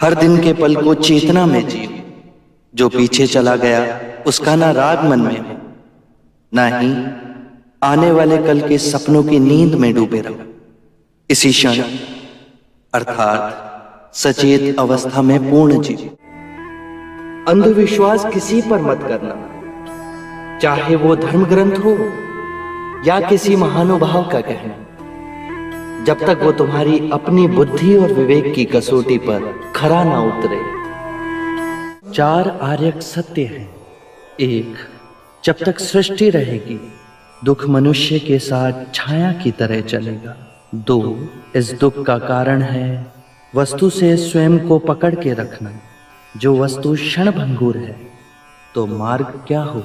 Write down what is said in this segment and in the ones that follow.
हर दिन के पल को चेतना में जियो। जो पीछे चला गया उसका ना राग मन में हो, ना ही आने वाले कल के सपनों की नींद में डूबे रहो। इसी क्षण अर्थात सचेत अवस्था में पूर्ण जियो। अंधविश्वास किसी पर मत करना, चाहे वो धर्म ग्रंथ हो या किसी महानुभाव का कहना, जब तक वो तुम्हारी अपनी बुद्धि और विवेक की कसौटी पर खरा ना उतरे। 4 आर्यक सत्य हैं। 1, जब तक सृष्टि रहेगी दुख मनुष्य के साथ छाया की तरह चलेगा। 2, इस दुख का कारण है वस्तु से स्वयं को पकड़ के रखना। जो वस्तु क्षणभंगुर है तो मार्ग क्या हो।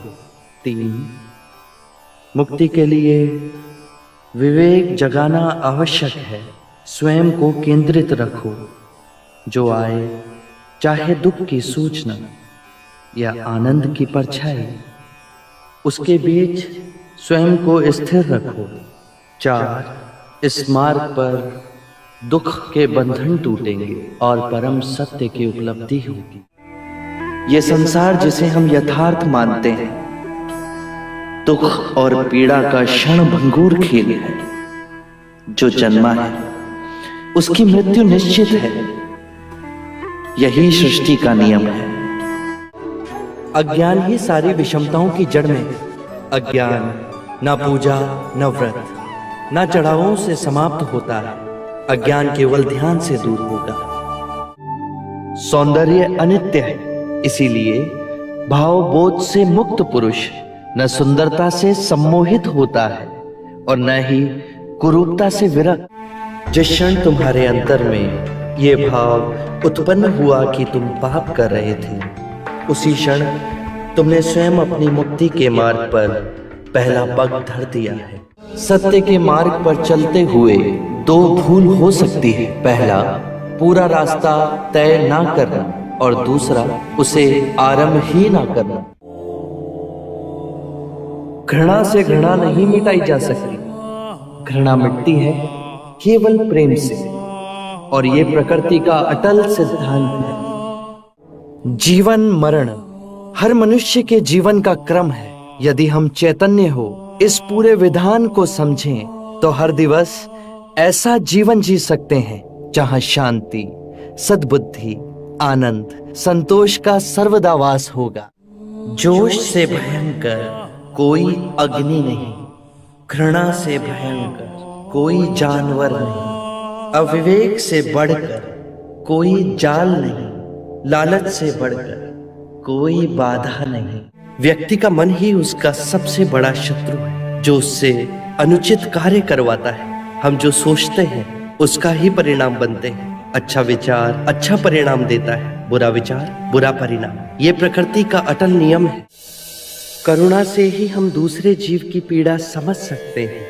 3, मुक्ति के लिए विवेक जगाना आवश्यक है। स्वयं को केंद्रित रखो। जो आए, चाहे दुख की सूचना या आनंद की परछाई, उसके बीच स्वयं को स्थिर रखो। 4, इस मार्ग पर दुख के बंधन टूटेंगे और परम सत्य की उपलब्धि होगी। ये संसार जिसे हम यथार्थ मानते हैं दुख और पीड़ा का क्षणभंगुर खेल है। जो जन्मा है उसकी मृत्यु निश्चित है। यही सृष्टि का नियम है। अज्ञान ही सारी विषमताओं की जड़ में है। अज्ञान न पूजा न व्रत न चढ़ावों से समाप्त होता है। अज्ञान केवल ध्यान से दूर होगा। सौंदर्य अनित्य है, इसीलिए भाव बोध से मुक्त पुरुष न सुंदरता से सम्मोहित होता है और न ही कुरूपता से विरक्त। जिस क्षण तुम्हारे अंतर में ये भाव उत्पन्न हुआ कि तुम पाप कर रहे थे, उसी क्षण तुमने स्वयं अपनी मुक्ति के मार्ग पर पहला पग धर दिया है। सत्य के मार्ग पर चलते हुए 2 भूल हो सकती है। पहला, पूरा रास्ता तय ना करना और दूसरा, उसे आरंभ ही ना करना। घृणा से घृणा नहीं मिटाई जा सकती। घृणा मिटती है केवल प्रेम से, और ये प्रकृति का अटल सिद्धांत है। जीवन मरण हर मनुष्य के जीवन का क्रम है। यदि हम चैतन्य हो इस पूरे विधान को समझें तो हर दिवस ऐसा जीवन जी सकते हैं जहां शांति, सद्बुद्धि, आनंद, संतोष का सर्वदा वास होगा। जोश से भयंकर कोई अग्नि नहीं, घृणा से भयंकर कोई जानवर नहीं, अविवेक से बढ़कर कोई जाल नहीं, लालच से बढ़कर कोई बाधा नहीं। व्यक्ति का मन ही उसका सबसे बड़ा शत्रु है, जो उससे अनुचित कार्य करवाता है। हम जो सोचते हैं उसका ही परिणाम बनते हैं। अच्छा विचार अच्छा परिणाम देता है, बुरा विचार बुरा परिणाम। ये प्रकृति का अटल नियम है। करुणा से ही हम दूसरे जीव की पीड़ा समझ सकते हैं,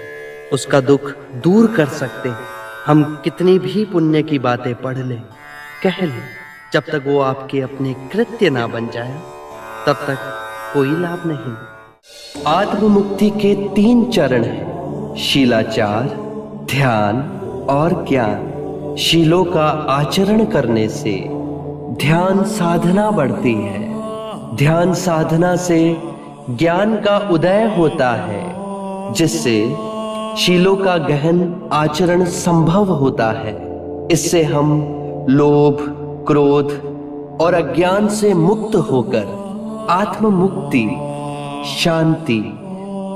उसका दुख दूर कर सकते हैं। हम कितनी भी पुण्य की बातें पढ़ लें, कह लें, जब तक वो आपके अपने कृत्य ना बन जाए तब तक कोई लाभ नहीं। आत्ममुक्ति के 3 चरण हैं, शीलाचार, ध्यान और ज्ञान। शीलों का आचरण करने से ध्यान साधना बढ़ती है। ध्यान साधना से ज्ञान का उदय होता है, जिससे शीलों का गहन आचरण संभव होता है। इससे हम लोभ, क्रोध और अज्ञान से मुक्त होकर आत्म मुक्ति, शांति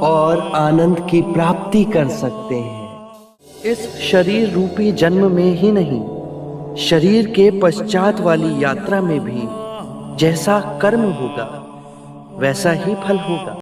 और आनंद की प्राप्ति कर सकते हैं। इस शरीर रूपी जन्म में ही नहीं, शरीर के पश्चात वाली यात्रा में भी जैसा कर्म होगा वैसा ही फल होगा।